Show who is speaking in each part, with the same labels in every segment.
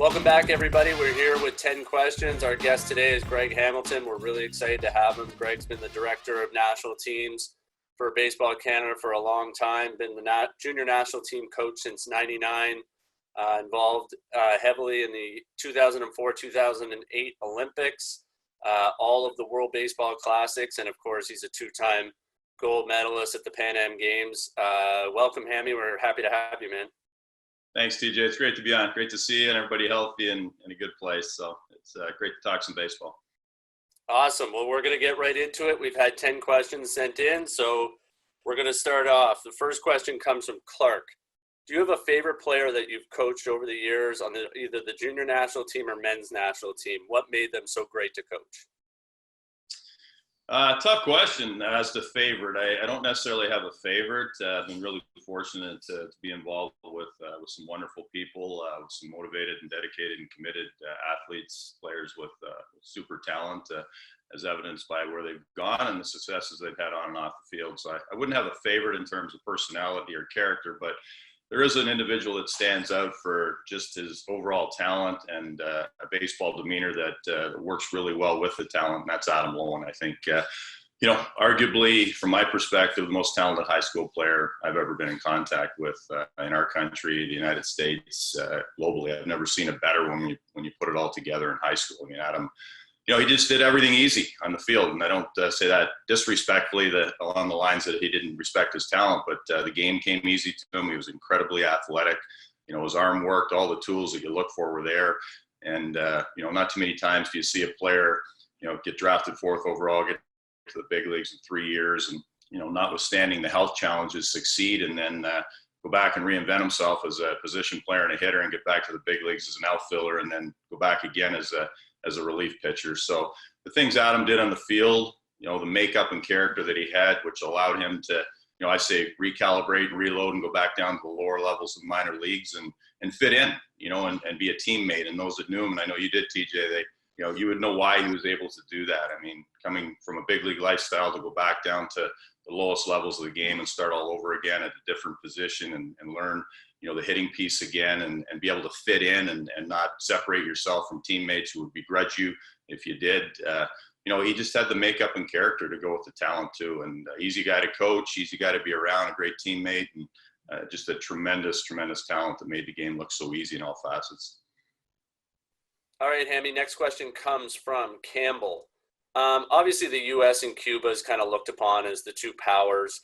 Speaker 1: Welcome back, everybody. We're here with 10 questions. Our guest today is Greg Hamilton. We're really excited to have him. Greg's been the director of national teams for Baseball Canada for a long time, been the junior national team coach since '99, involved heavily in the 2004-2008 Olympics, all of the World Baseball Classics, and of course, he's a two-time gold medalist at the Pan Am Games. Welcome, Hammy. We're happy to have you, man.
Speaker 2: Thanks, TJ. It's great to be on. Great to see you and everybody healthy and in a good place. So it's great to talk some baseball.
Speaker 1: Awesome. Well, we're going to get right into it. We've had 10 questions sent in, so we're going to start off. The first question comes from Clark. Do you have a favorite player that you've coached over the years on either the junior national team or men's national team? What made them so great to coach?
Speaker 2: Tough question as to favorite. I don't necessarily have a favorite. I've been really fortunate to be involved with some wonderful people, with some motivated and dedicated and committed athletes, players with super talent, as evidenced by where they've gone and the successes they've had on and off the field. So I wouldn't have a favorite in terms of personality or character, but there is an individual that stands out for just his overall talent and a baseball demeanor that works really well with the talent, and that's Adam Lowen. I think, arguably, from my perspective, the most talented high school player I've ever been in contact with in our country, the United States, globally. I've never seen a better when you put it all together in high school. I mean, Adam, he just did everything easy on the field, and I don't say that disrespectfully along the lines that he didn't respect his talent, but the game came easy to him. He was incredibly athletic. His arm worked. All the tools that you look for were there, and not too many times do you see a player, get drafted 4th overall, get to the big leagues in 3 years, and notwithstanding the health challenges, succeed and then go back and reinvent himself as a position player and a hitter, and get back to the big leagues as an outfielder, and then go back again as a relief pitcher. So the things Adam did on the field, the makeup and character that he had, which allowed him to, I say recalibrate and reload and go back down to the lower levels of minor leagues and fit in, and be a teammate. And those that knew him, and I know you did, TJ, you would know why he was able to do that. I mean, coming from a big league lifestyle to go back down to the lowest levels of the game and start all over again at a different position and learn, the hitting piece again and be able to fit in and not separate yourself from teammates who would begrudge you if you did. He just had the makeup and character to go with the talent too. And easy guy to coach, easy guy to be around, a great teammate, and just a tremendous, tremendous talent that made the game look so easy in all facets.
Speaker 1: All right, Hammy, next question comes from Campbell. Obviously, the U.S. and Cuba is kind of looked upon as the two powers.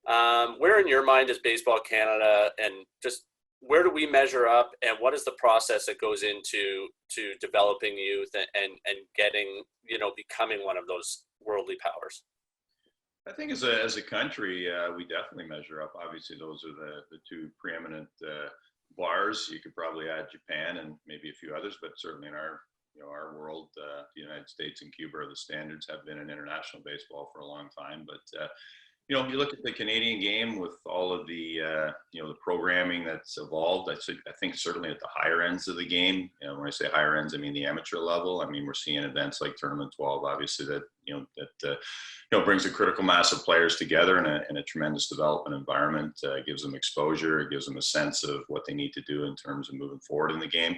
Speaker 1: Where in your mind is Baseball Canada, and just where do we measure up, and what is the process that goes into developing youth and getting, becoming one of those worldly powers?
Speaker 2: I think as a country, we definitely measure up. Obviously, those are the two preeminent bars. You could probably add Japan and maybe a few others, but certainly in our world, the United States and Cuba are the standards, have been in international baseball for a long time. But you look at the Canadian game with all of the the programming that's evolved. I think certainly at the higher ends of the game. When I say higher ends, I mean the amateur level. I mean, we're seeing events like Tournament 12, obviously that brings a critical mass of players together in a tremendous development environment. Gives them exposure. It gives them a sense of what they need to do in terms of moving forward in the game.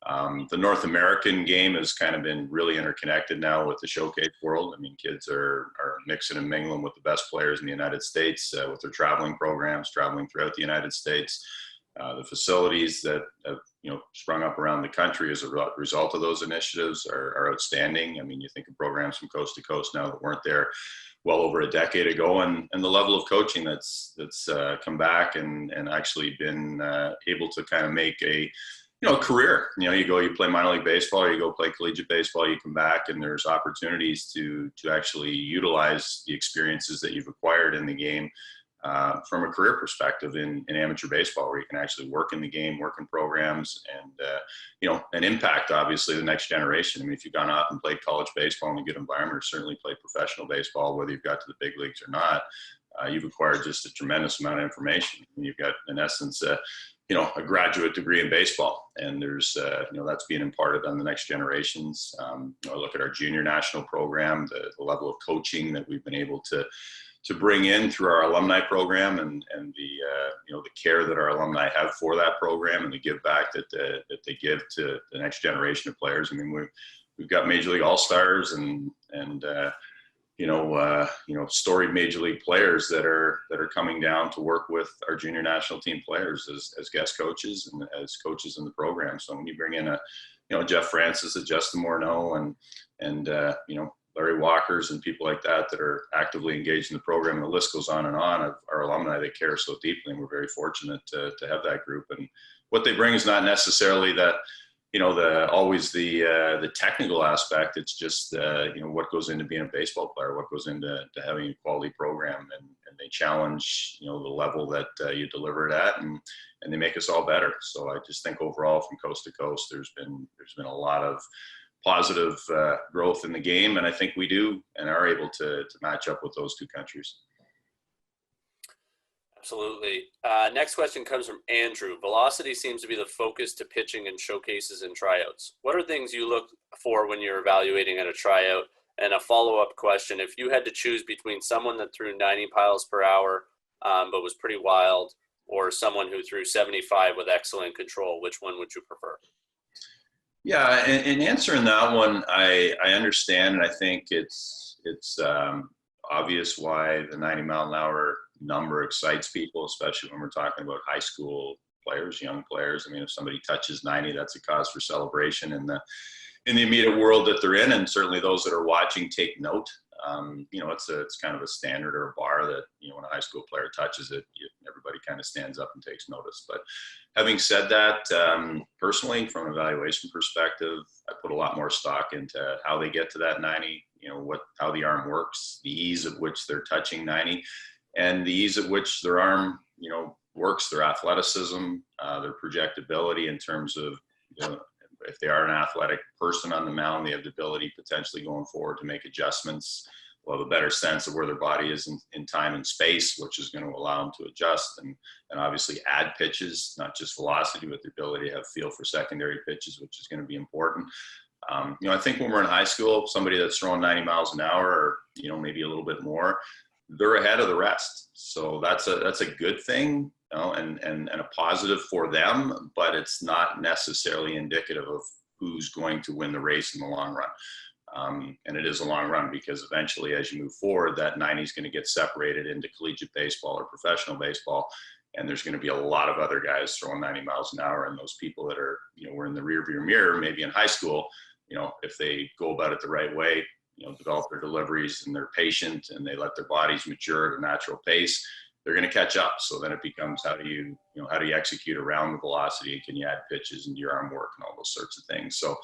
Speaker 2: The North American game has kind of been really interconnected now with the showcase world. I mean, kids are mixing and mingling with the best players in the United States with their traveling programs, traveling throughout the United States. The facilities that have sprung up around the country as a result of those initiatives are outstanding. I mean, you think of programs from coast to coast now that weren't there well over a decade ago, and the level of coaching that's come back and actually been able to kind of make a career. You play minor league baseball, or you go play collegiate baseball, you come back and there's opportunities to actually utilize the experiences that you've acquired in the game from a career perspective in amateur baseball, where you can actually work in the game, work in programs, and impact, obviously, the next generation. I mean, if you've gone out and played college baseball in a good environment, or certainly played professional baseball, whether you've got to the big leagues or not, you've acquired just a tremendous amount of information. And you've got, in essence, a graduate degree in baseball, and there's that's being imparted on the next generations. I look at our junior national program, the level of coaching that we've been able to bring in through our alumni program, and the the care that our alumni have for that program and the give back that they give to the next generation of players. I mean, we've got Major League All-Stars and storied Major League players that are coming down to work with our junior national team players as guest coaches and as coaches in the program. So when you bring in Jeff Francis, a Justin Morneau, and Larry Walkers and people like that are actively engaged in the program, and the list goes on and on of our alumni that care so deeply, and we're very fortunate to have that group. And what they bring is not necessarily that the technical aspect. It's just what goes into being a baseball player, what goes into having a quality program, and they challenge the level that you deliver it at, and they make us all better. So I just think overall, from coast to coast, there's been a lot of positive growth in the game, and I think we do and are able to match up with those two countries.
Speaker 1: Absolutely. Next question comes from Andrew. Velocity seems to be the focus to pitching and showcases and tryouts. What are things you look for when you're evaluating at a tryout? And a follow-up question, if you had to choose between someone that threw 90 miles per hour but was pretty wild, or someone who threw 75 with excellent control, which one would you prefer?
Speaker 2: Yeah, in answering that one, I understand, and I think it's obvious why the 90 mile an hour number excites people, especially when we're talking about high school players, young players. I mean, if somebody touches 90, that's a cause for celebration in the immediate world that they're in, and certainly those that are watching take note. It's kind of a standard or a bar that when a high school player touches it, everybody kind of stands up and takes notice. But having said that, personally, from an evaluation perspective, I put a lot more stock into how they get to that 90. How the arm works, the ease at which they're touching 90, and the ease at which their arm works, their athleticism, their projectability in terms of if they are an athletic person on the mound, they have the ability potentially going forward to make adjustments. Will have a better sense of where their body is in time and space, which is going to allow them to adjust and obviously add pitches, not just velocity, but the ability to have feel for secondary pitches, which is going to be important. I think when we're in high school, somebody that's throwing 90 miles an hour or maybe a little bit more, they're ahead of the rest. So that's a good thing, and a positive for them, but it's not necessarily indicative of who's going to win the race in the long run. And it is a long run because eventually, as you move forward, that 90 is going to get separated into collegiate baseball or professional baseball. And there's going to be a lot of other guys throwing 90 miles an hour. And those people that are, were in the rearview mirror, maybe in high school, if they go about it the right way, develop their deliveries and they're patient and they let their bodies mature at a natural pace, they're going to catch up. So then it becomes how do you execute around the velocity, and can you add pitches and your arm work and all those sorts of things. So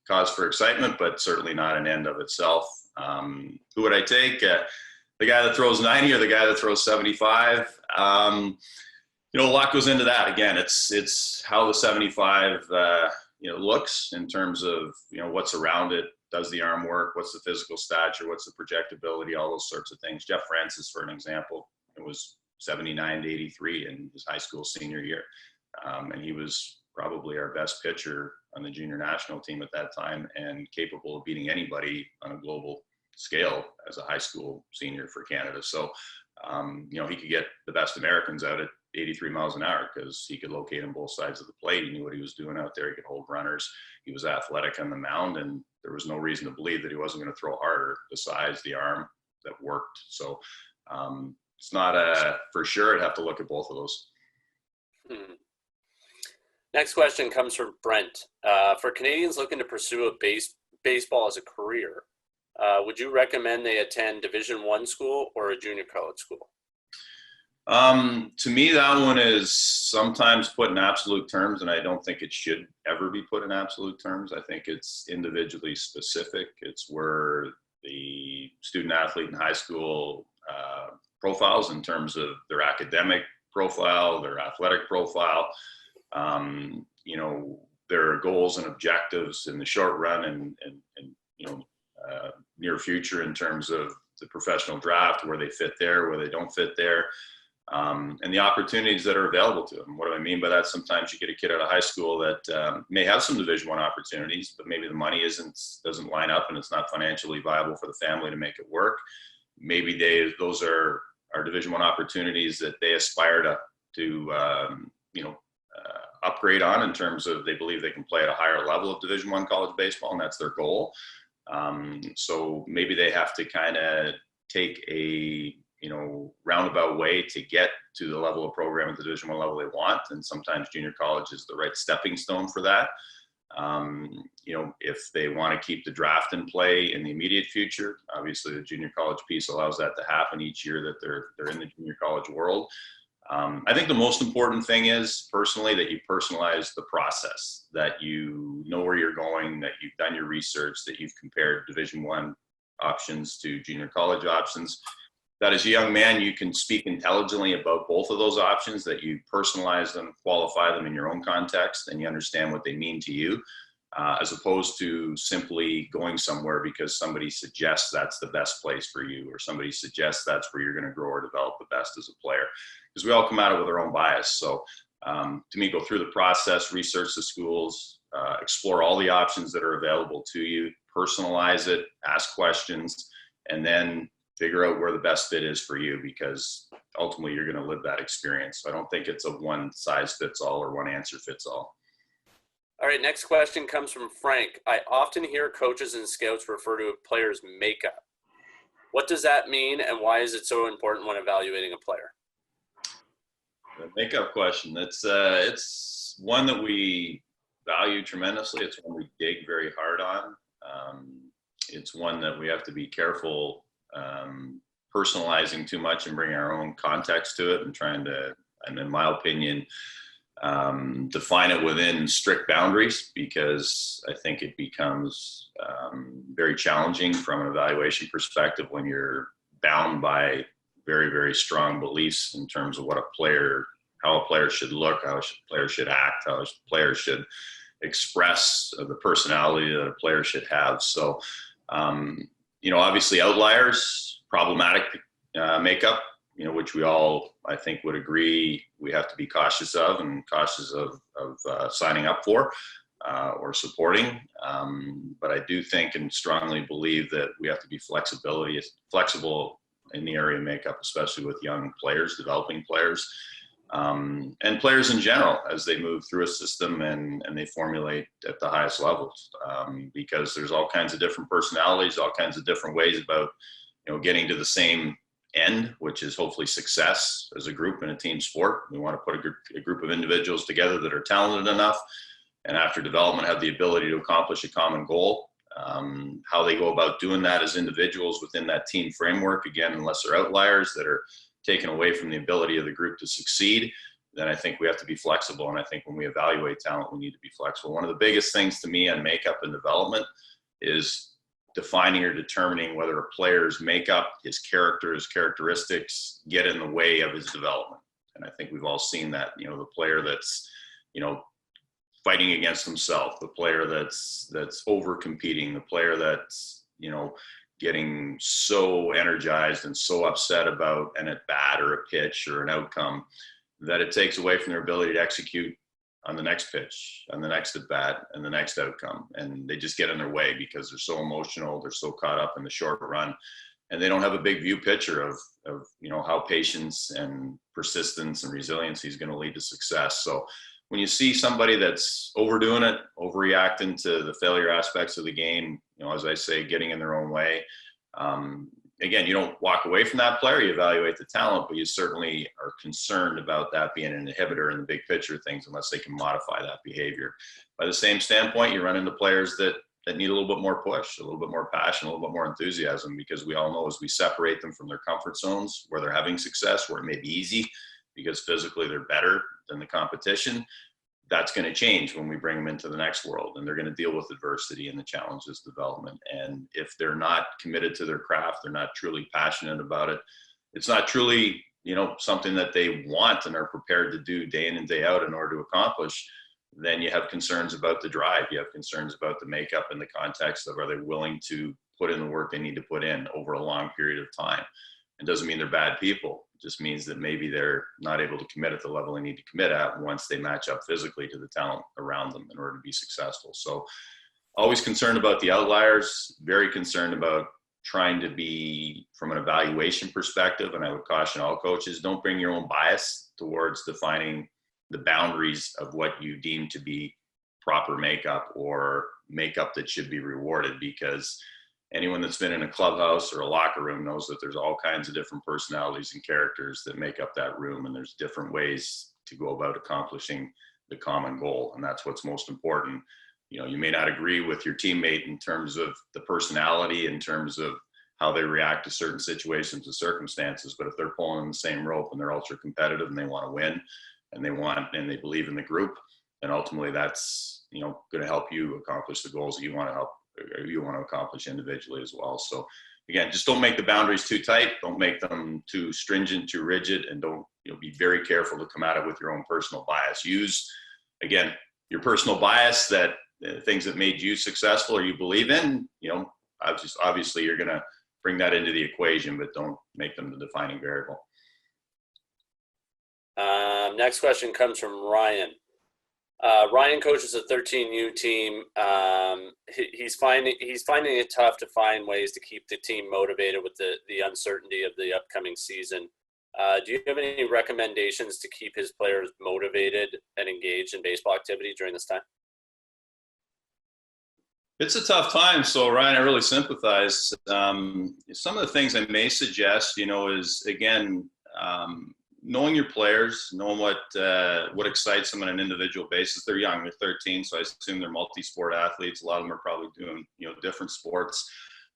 Speaker 2: cause for excitement, but certainly not an end of itself. Who would I take? The guy that throws 90 or the guy that throws 75? A lot goes into that. Again, it's how the 75 looks in terms of what's around it. Does the arm work? What's the physical stature? What's the projectability? All those sorts of things. Jeff Francis, for an example, it was 79 to 83 in his high school senior year. And he was probably our best pitcher on the junior national team at that time and capable of beating anybody on a global scale as a high school senior for Canada. So, he could get the best Americans out at 83 miles an hour because he could locate on both sides of the plate. He knew what he was doing out there. He could hold runners. He was athletic on the mound, and there was no reason to believe that he wasn't going to throw harder. The size, the arm that worked. So it's not for sure. I'd have to look at both of those.
Speaker 1: Next question comes from Brent. For Canadians looking to pursue a baseball as a career, would you recommend they attend Division I school or a junior college school?
Speaker 2: To me, that one is sometimes put in absolute terms, and I don't think it should ever be put in absolute terms. I think it's individually specific. It's where the student athlete in high school profiles in terms of their academic profile, their athletic profile, their goals and objectives in the short run and near future in terms of the professional draft, where they fit there, where they don't fit there. And the opportunities that are available to them. What do I mean by that? Sometimes you get a kid out of high school that may have some Division I opportunities, but maybe the money doesn't line up and it's not financially viable for the family to make it work. Maybe those are our Division I opportunities that they aspire to upgrade on, in terms of they believe they can play at a higher level of Division I college baseball, and that's their goal. So maybe they have to kind of take a roundabout way to get to the level of program at the Division I level they want, and sometimes junior college is the right stepping stone for that. If they want to keep the draft in play in the immediate future, obviously the junior college piece allows that to happen each year that they're in the junior college world. I think the most important thing is, personally, that you personalize the process, that you know where you're going, that you've done your research, that you've compared Division I options to junior college options, that as a young man, you can speak intelligently about both of those options, that you personalize them, qualify them in your own context, and you understand what they mean to you, as opposed to simply going somewhere because somebody suggests that's the best place for you, or somebody suggests that's where you're going to grow or develop the best as a player. Because we all come at it with our own bias. So to me, go through the process, research the schools, explore all the options that are available to you, personalize it, ask questions, and then figure out where the best fit is for you, because ultimately you're going to live that experience. So I don't think it's a one size fits all or one answer fits all.
Speaker 1: All right, next question comes from Frank. I often hear coaches and scouts refer to a player's makeup. What does that mean, and why is it so important when evaluating a player?
Speaker 2: The makeup question, it's one that we value tremendously. It's one we dig very hard on. It's one that we have to be careful personalizing too much and bringing our own context to it, and trying to, and in my opinion, define it within strict boundaries, because I think it becomes very challenging from an evaluation perspective when you're bound by very, very strong beliefs in terms of how a player should look, how a player should act, how a player should express the personality that a player should have. So, obviously outliers, problematic makeup, which we all, I think, would agree we have to be cautious of, and cautious of signing up for or supporting. But I do think and strongly believe that we have to be flexible in the area of makeup, especially with young players, developing players, and players in general as they move through a system and they formulate at the highest levels, because there's all kinds of different personalities, all kinds of different ways about getting to the same end, which is hopefully success as a group in a team sport. We want to put a group of individuals together that are talented enough, and after development have the ability to accomplish a common goal. How they go about doing that as individuals within that team framework, again, unless they're outliers that are taken away from the ability of the group to succeed, then I think we have to be flexible. And I think when we evaluate talent, we need to be flexible. One of the biggest things to me on makeup and development is defining or determining whether a player's makeup, his character, his characteristics get in the way of his development. And I think we've all seen that, the player that's, fighting against himself, the player that's over competing, the player that's, getting so energized and so upset about an at bat or a pitch or an outcome that it takes away from their ability to execute on the next pitch, on the next at bat, and the next outcome. And they just get in their way because they're so emotional, they're so caught up in the short run, and they don't have a big view picture of how patience and persistence and resiliency is going to lead to success. So when you see somebody that's overdoing it, overreacting to the failure aspects of the game, as I say, getting in their own way, again, you don't walk away from that player, you evaluate the talent, but you certainly are concerned about that being an inhibitor in the big picture of things unless they can modify that behavior. By the same standpoint, you run into players that need a little bit more push, a little bit more passion, a little bit more enthusiasm, because we all know as we separate them from their comfort zones where they're having success, where it may be easy because physically they're better than the competition, that's going to change when we bring them into the next world, and they're going to deal with adversity and the challenges of development. And if they're not committed to their craft, they're not truly passionate about it, it's not truly, something that they want and are prepared to do day in and day out in order to accomplish, then you have concerns about the drive. You have concerns about the makeup and the context of, are they willing to put in the work they need to put in over a long period of time? It doesn't mean they're bad people. It just means that maybe they're not able to commit at the level they need to commit at once they match up physically to the talent around them in order to be successful. So always concerned about the outliers, very concerned about trying to be from an evaluation perspective, and I would caution all coaches, don't bring your own bias towards defining the boundaries of what you deem to be proper makeup or makeup that should be rewarded, because anyone that's been in a clubhouse or a locker room knows that there's all kinds of different personalities and characters that make up that room, and there's different ways to go about accomplishing the common goal, and that's what's most important. You may not agree with your teammate in terms of the personality, in terms of how they react to certain situations and circumstances, but if they're pulling the same rope and they're ultra competitive and they want to win and they believe in the group, then ultimately that's going to help you accomplish the goals that you want to accomplish individually as well. So again, just don't make the boundaries too tight, don't make them too stringent, too rigid, and don't be very careful to come at it with your own personal bias. Use, again, your personal bias, that things that made you successful or you believe in, obviously you're going to bring that into the equation, but don't make them the defining variable.
Speaker 1: Next question comes from Ryan. Ryan coaches a 13U team. He's finding it tough to find ways to keep the team motivated with the uncertainty of the upcoming season. Do you have any recommendations to keep his players motivated and engaged in baseball activity during this time?
Speaker 2: It's a tough time. So Ryan, I really sympathize. Some of the things I may suggest, is again, knowing your players, knowing what excites them on an individual basis. They're young, they're 13, so I assume they're multi-sport athletes. A lot of them are probably doing, different sports.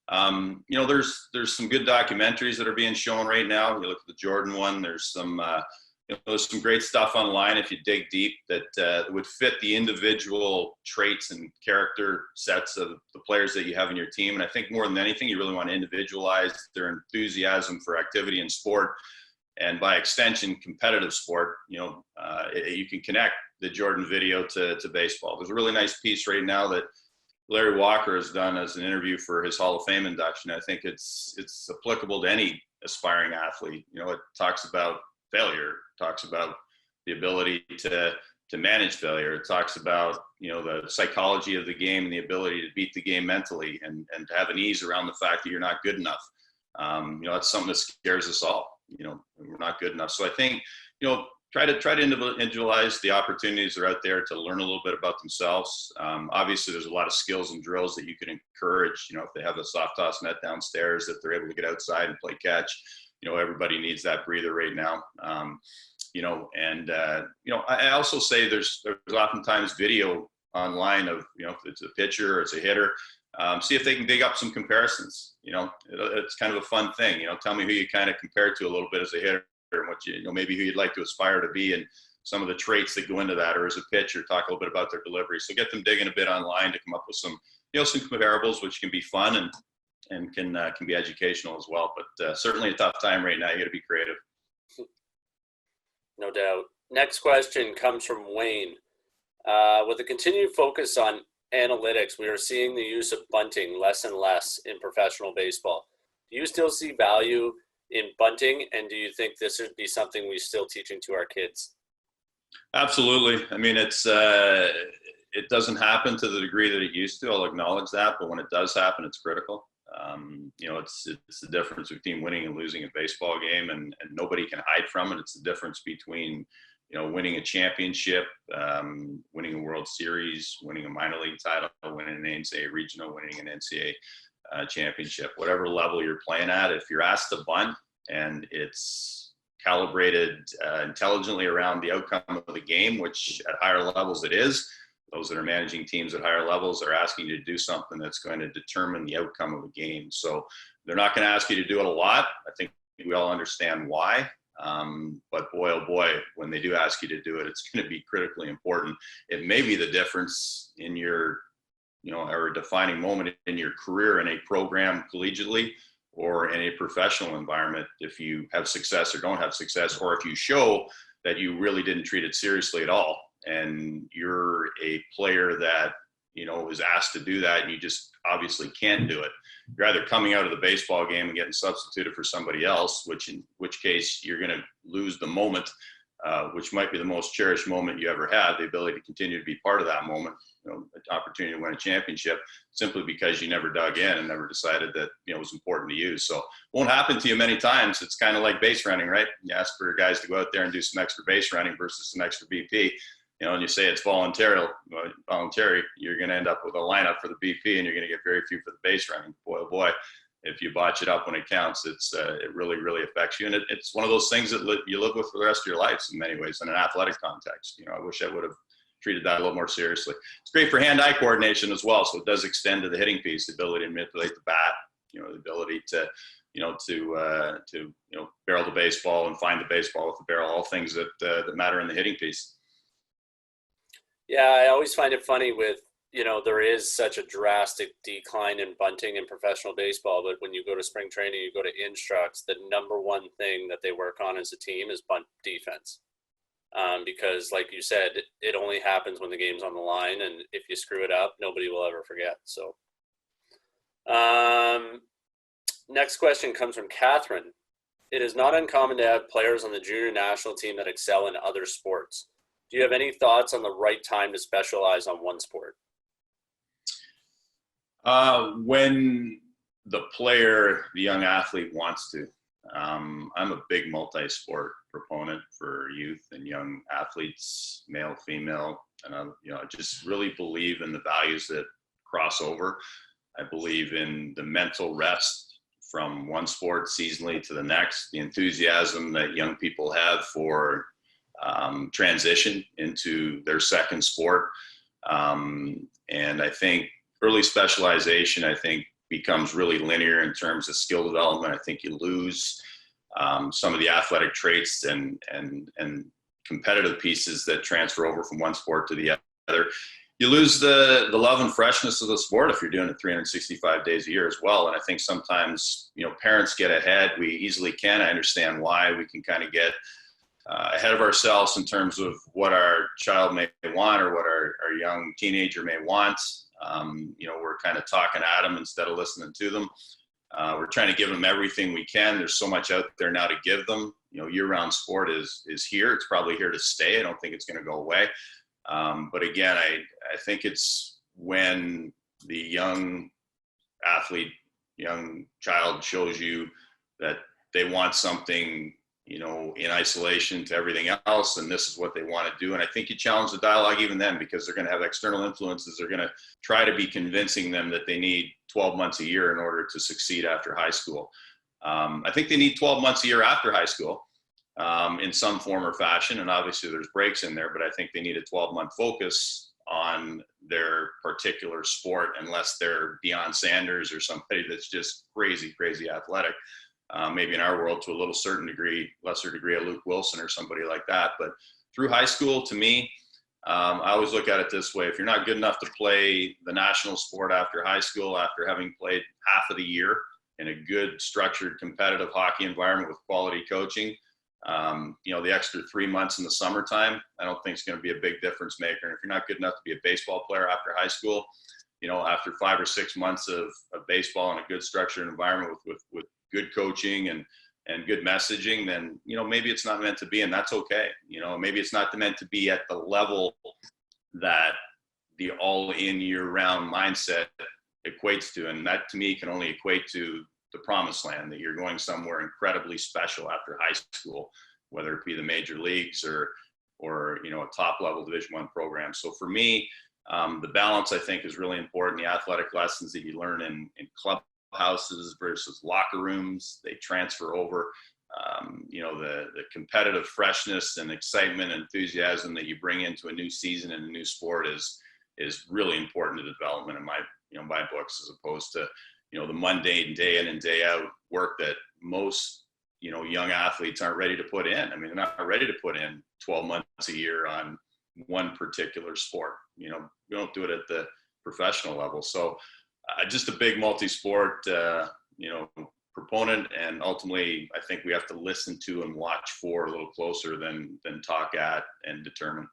Speaker 2: There's some good documentaries that are being shown right now. You look at the Jordan one, there's some great stuff online if you dig deep that would fit the individual traits and character sets of the players that you have in your team. And I think more than anything, you really want to individualize their enthusiasm for activity and sport, and by extension, competitive sport. You can connect the Jordan video to baseball. There's a really nice piece right now that Larry Walker has done as an interview for his Hall of Fame induction. I think it's applicable to any aspiring athlete. It talks about failure, talks about the ability to manage failure. It talks about, the psychology of the game and the ability to beat the game mentally and to have an ease around the fact that you're not good enough. That's something that scares us all. We're not good enough. So I think, try to individualize the opportunities that are out there to learn a little bit about themselves. Obviously, there's a lot of skills and drills that you can encourage. If they have a soft toss net downstairs, if they're able to get outside and play catch, everybody needs that breather right now. I also say there's oftentimes video online of, if it's a pitcher or it's a hitter, see if they can dig up some comparisons. It's kind of a fun thing. Tell me who you kind of compare to a little bit as a hitter, and what maybe who you'd like to aspire to be, and some of the traits that go into that, or as a pitcher, talk a little bit about their delivery. So get them digging a bit online to come up with some comparables, which can be fun and can be educational as well. But certainly a tough time right now. You got to be creative.
Speaker 1: No doubt. Next question comes from Wayne. With a continued focus on analytics, we are seeing the use of bunting less and less in professional baseball. Do you still see value in bunting, and do you think this would be something we're still teaching to our kids?
Speaker 2: Absolutely. I mean, it doesn't happen to the degree that it used to. I'll acknowledge that, but when it does happen, it's critical. It's the difference between winning and losing a baseball game, and nobody can hide from it. It's the difference between winning a championship, winning a World Series, winning a minor league title, winning an NCAA regional, winning an NCAA championship. Whatever level you're playing at, if you're asked to bunt and it's calibrated intelligently around the outcome of the game, which at higher levels it is, those that are managing teams at higher levels are asking you to do something that's going to determine the outcome of the game. So they're not going to ask you to do it a lot. I think we all understand why. But boy, oh boy, when they do ask you to do it, it's going to be critically important. It may be the difference in your, or a defining moment in your career in a program collegiately or in a professional environment, if you have success or don't have success, or if you show that you really didn't treat it seriously at all, and you're a player that, is asked to do that and you just obviously can't do it. You're either coming out of the baseball game and getting substituted for somebody else, in which case you're going to lose the moment which might be the most cherished moment you ever had, the ability to continue to be part of that moment, an opportunity to win a championship, simply because you never dug in and never decided that, it was important to you. So it won't happen to you many times. It's kind of like base running, right? You ask for guys to go out there and do some extra base running versus some extra BP, and you say it's voluntary, you're going to end up with a lineup for the BP and you're going to get very few for the base running. Boy, oh boy. If you botch it up when it counts, it really, really affects you. And it's one of those things that you live with for the rest of your life in many ways in an athletic context. I wish I would have treated that a little more seriously. It's great for hand-eye coordination as well. So it does extend to the hitting piece, the ability to manipulate the bat, the ability to barrel the baseball and find the baseball with the barrel, all things that matter in the hitting piece.
Speaker 1: Yeah, I always find it funny with, there is such a drastic decline in bunting in professional baseball, but when you go to spring training, you go to instructs, the number one thing that they work on as a team is bunt defense. Because like you said, it only happens when the game's on the line, and if you screw it up, nobody will ever forget. So next question comes from Catherine. It is not uncommon to have players on the junior national team that excel in other sports. Do you have any thoughts on the right time to specialize on one sport?
Speaker 2: When the player, the young athlete wants to. I'm a big multi-sport proponent for youth and young athletes, male, female, and I just really believe in the values that cross over. I believe in the mental rest from one sport seasonally to the next, the enthusiasm that young people have for transition into their second sport. And I think early specialization, becomes really linear in terms of skill development. I think you lose some of the athletic traits and competitive pieces that transfer over from one sport to the other. You lose the love and freshness of the sport if you're doing it 365 days a year as well. And I think sometimes, parents get ahead. We easily can. I understand why. We can kind of get ahead of ourselves in terms of what our child may want or what our young teenager may want. We're kind of talking at them instead of listening to them. We're trying to give them everything we can. There's so much out there now to give them. Year-round sport is here. It's probably here to stay. I don't think it's going to go away. But again, I think it's when the young athlete, young child shows you that they want something, in isolation to everything else, and this is what they want to do. And I think you challenge the dialogue even then, because they're going to have external influences. They're going to try to be convincing them that they need 12 months a year in order to succeed after high school. I think they need 12 months a year after high school in some form or fashion. And obviously there's breaks in there, but I think they need a 12-month focus on their particular sport, unless they're Deion Sanders or somebody that's just crazy athletic. Maybe in our world to a little lesser degree, a Luke Wilson or somebody like that. But through high school, to me, I always look at it this way. If you're not good enough to play the national sport after high school, after having played half of the year in a good, structured, competitive hockey environment with quality coaching, the extra 3 months in the summertime, I don't think it's going to be a big difference maker. And if you're not good enough to be a baseball player after high school, after 5 or 6 months of baseball in a good structured environment with good coaching and good messaging, then, maybe it's not meant to be, and that's okay. Maybe it's not meant to be at the level that the all-in year-round mindset equates to. And that, to me, can only equate to the promised land, that you're going somewhere incredibly special after high school, whether it be the major leagues or a top-level Division I program. So for me, the balance, I think, is really important. The athletic lessons that you learn in clubhouses versus locker rooms, they transfer over. The competitive freshness and excitement and enthusiasm that you bring into a new season and a new sport is really important to the development in my books, as opposed to the mundane day in and day out work that most young athletes aren't ready to put in. I mean, they're not ready to put in 12 months a year on one particular sport. You don't do it at the professional level. So just a big multi-sport, proponent. And ultimately, I think we have to listen to and watch for a little closer than talk at and determine.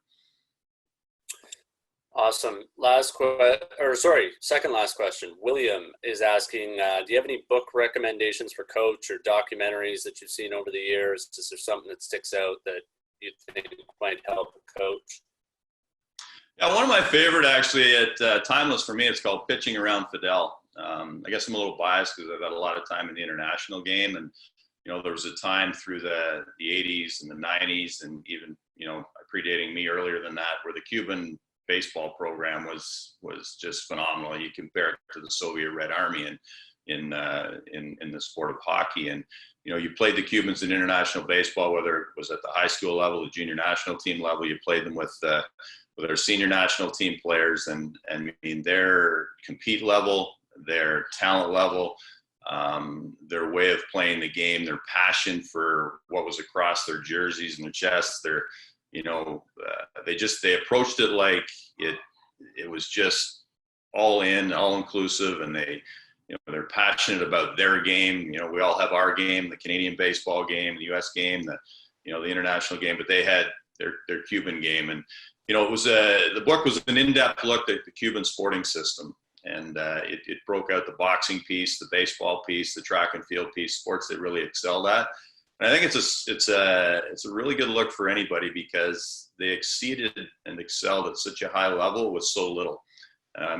Speaker 1: Awesome. Second last question. William is asking, do you have any book recommendations for coach or documentaries that you've seen over the years? Is there something that sticks out that, you think might help a coach?
Speaker 2: Yeah, one of my favorite actually at Timeless for me, it's called Pitching Around Fidel. I guess I'm a little biased because I've had a lot of time in the international game, and there was a time through the 80s and the 90s, and even predating me earlier than that, where the Cuban baseball program was just phenomenal. You compare it to the Soviet Red Army in the sport of hockey, and you played the Cubans in international baseball, whether it was at the high school level, the junior national team level. You played them with our senior national team players, and I mean their compete level, their talent level, their way of playing the game, their passion for what was across their jerseys and their chests, they approached it like it was just all in, all inclusive, and they're passionate about their game. We all have our game, the Canadian baseball game, the U.S. game, the international game, but they had their Cuban game. And the book was an in-depth look at the Cuban sporting system, and it broke out the boxing piece, the baseball piece, the track and field piece, sports they really excelled at. And I think it's a really good look for anybody, because they exceeded and excelled at such a high level with so little.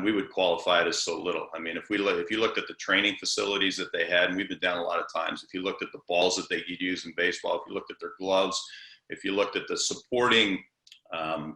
Speaker 2: We would qualify it as so little. I mean, if you looked at the training facilities that they had, and we've been down a lot of times, if you looked at the balls that they could use in baseball, if you looked at their gloves, if you looked at the supporting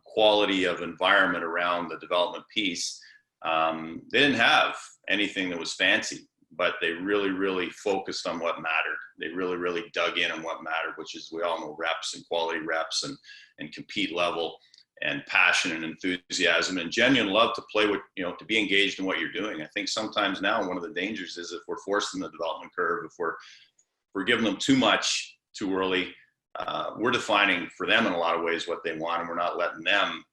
Speaker 2: quality of environment around the development piece, they didn't have anything that was fancy, but they really, really focused on what mattered. They really, really dug in on what mattered, which is, we all know, reps and quality reps and compete level and passion and enthusiasm and genuine love to play with, to be engaged in what you're doing. I think sometimes now one of the dangers is if we're forcing the development curve, if we're giving them too much too early, we're defining for them in a lot of ways what they want, and we're not letting them,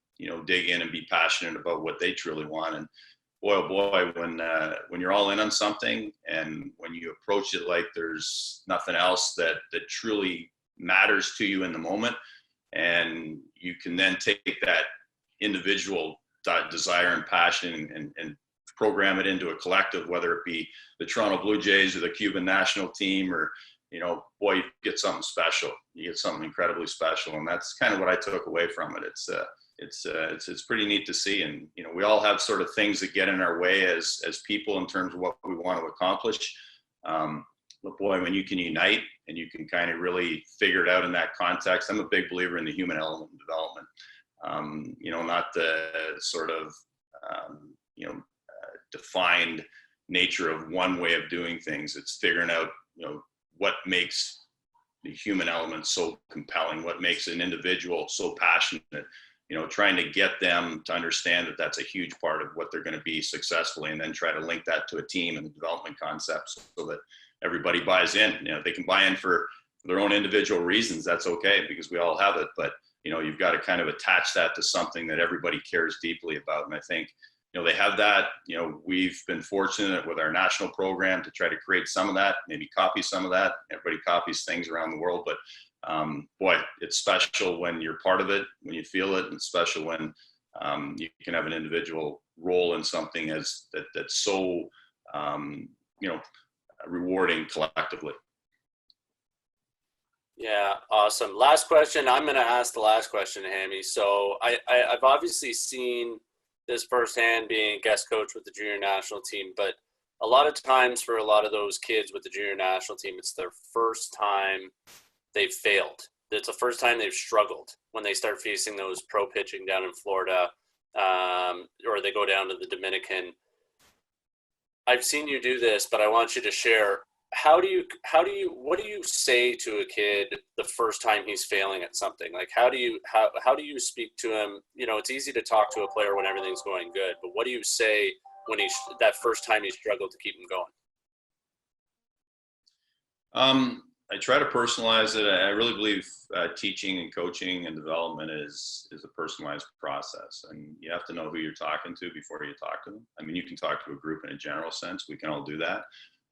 Speaker 2: dig in and be passionate about what they truly want. And boy, oh boy, when you're all in on something, and when you approach it like there's nothing else that truly matters to you in the moment, and you can then take that individual desire and passion and program it into a collective, whether it be the Toronto Blue Jays or the Cuban national team, or boy, you get something special. You get something incredibly special, and that's kind of what I took away from it. It's pretty neat to see, and we all have sort of things that get in our way as people in terms of what we want to accomplish. But boy, when you can unite and you can kind of really figure it out in that context, I'm a big believer in the human element in development. Not the sort of defined nature of one way of doing things. It's figuring out what makes the human element so compelling, what makes an individual so passionate, trying to get them to understand that that's a huge part of what they're going to be successfully, and then try to link that to a team and the development concepts so that everybody buys in. They can buy in for their own individual reasons. That's okay, because we all have it, but you've got to kind of attach that to something that everybody cares deeply about. And I think, they have that. We've been fortunate with our national program to try to create some of that, maybe copy some of that. Everybody copies things around the world, but boy, it's special when you're part of it, when you feel it, and it's special when you can have an individual role in something that's so rewarding collectively.
Speaker 1: Yeah, awesome. Last question. I'm going to ask the last question, Hammy. So I've obviously seen this firsthand, being guest coach with the junior national team, but a lot of times for a lot of those kids with the junior national team, it's their first time they've failed. It's the first time they've struggled when they start facing those pro pitching down in Florida, or they go down to the Dominican. I've seen you do this, but I want you to share. What do you say to a kid the first time he's failing at something? Like, how do you speak to him? It's easy to talk to a player when everything's going good, but what do you say when that first time he struggled to keep him going?
Speaker 2: I try to personalize it. I really believe teaching and coaching and development is a personalized process, and you have to know who you're talking to before you talk to them. I mean, you can talk to a group in a general sense. We can all do that.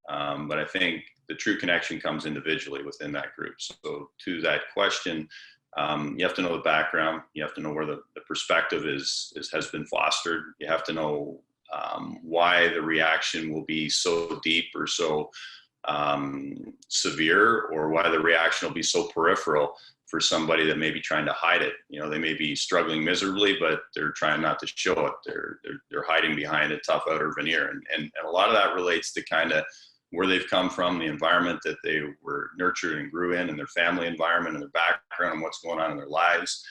Speaker 2: But I think the true connection comes individually within that group. So to that question, you have to know the background. You have to know where the perspective has been fostered. You have to know why the reaction will be so deep or so severe, or why the reaction will be so peripheral for somebody that may be trying to hide it. You know, they may be struggling miserably, but they're trying not to show it. They're hiding behind a tough outer veneer. And a lot of that relates to kind of where they've come from, the environment that they were nurtured and grew in, and their family environment and their background and what's going on in their lives.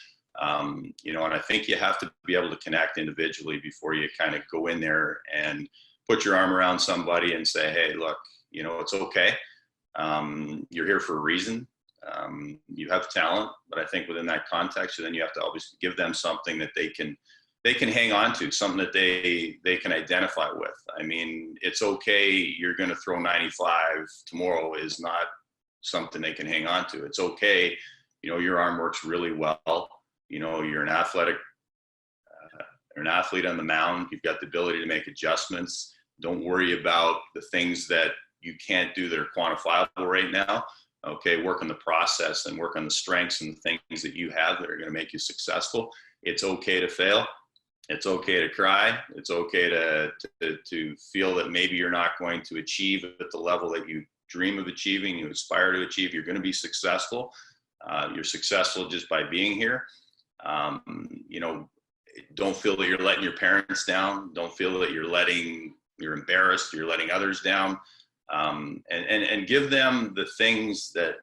Speaker 2: You know, and I think you have to be able to connect individually before you kind of go in there and put your arm around somebody and say, hey, look, you know, it's okay. You're here for a reason. You have talent, but I think within that context, then you have to obviously give them something that they can hang on to, something that they can identify with. I mean, it's okay. You're going to throw 95 tomorrow is not something they can hang on to. It's okay. You know, your arm works really well. You know, you're an athlete on the mound. You've got the ability to make adjustments. Don't worry about the things that you can't do that are quantifiable right now. Okay, work on the process and work on the strengths and the things that you have that are going to make you successful. It's okay to fail. It's okay to cry. It's okay to feel that maybe you're not going to achieve at the level that you dream of achieving, you aspire to achieve. You're going to be successful. You're successful just by being here. You know, don't feel that you're letting your parents down. Don't feel that you're embarrassed, you're letting others down. And give them the things that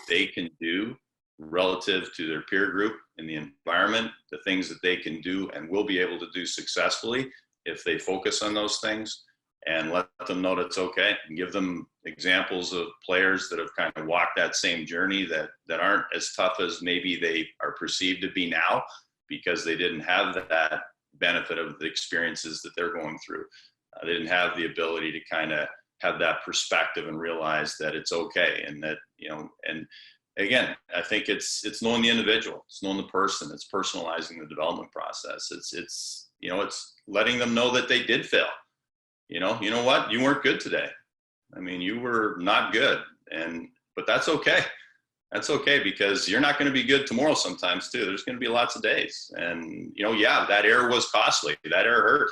Speaker 2: they can do relative to their peer group in the environment, the things that they can do and will be able to do successfully if they focus on those things, and let them know that it's okay, and give them examples of players that have kind of walked that same journey that aren't as tough as maybe they are perceived to be now, because they didn't have that benefit of the experiences that they're going through. They didn't have the ability to kind of have that perspective and realize that it's okay. And that, you know, and again, I think it's knowing the individual, it's knowing the person, it's personalizing the development process. It's, you know, it's letting them know that they did fail. You know what, you weren't good today. I mean, you were not good, but that's okay. That's okay, because you're not going to be good tomorrow sometimes too. There's going to be lots of days. And, you know, yeah, that error was costly. That error hurt.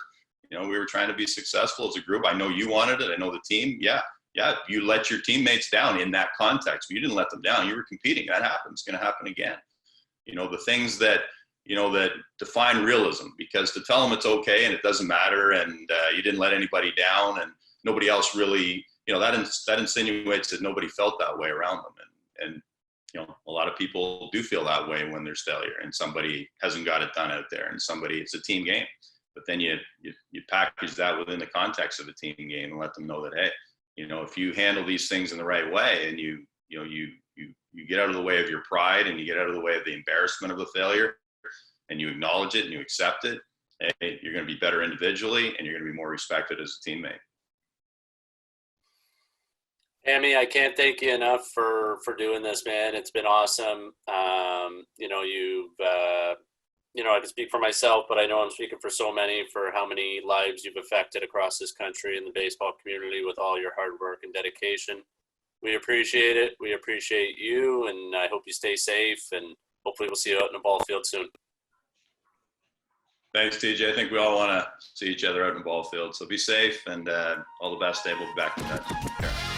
Speaker 2: You know, we were trying to be successful as a group. I know you wanted it. I know the team. Yeah. You let your teammates down in that context, but you didn't let them down. You were competing. That happens. It's going to happen again. You know, the things that, you know, that define realism, because to tell them it's okay and it doesn't matter, and you didn't let anybody down and nobody else really, you know, that insinuates that nobody felt that way around them. And you know, a lot of people do feel that way when there's failure and somebody hasn't got it done out there, and it's a team game. But then you package that within the context of a team game and let them know that, hey, you know, if you handle these things in the right way and you get out of the way of your pride and you get out of the way of the embarrassment of the failure and you acknowledge it and you accept it, hey, you're going to be better individually and you're going to be more respected as a teammate.
Speaker 1: Hammy, I can't thank you enough for doing this, man. It's been awesome. You know, you know, I can speak for myself, but I know I'm speaking for so many, for how many lives you've affected across this country and the baseball community with all your hard work and dedication. We appreciate it. We appreciate you, and I hope you stay safe, and hopefully we'll see you out in the ball field soon.
Speaker 2: Thanks, TJ. I think we all want to see each other out in the ball field. So be safe, and all the best, Dave. We'll be back in touch.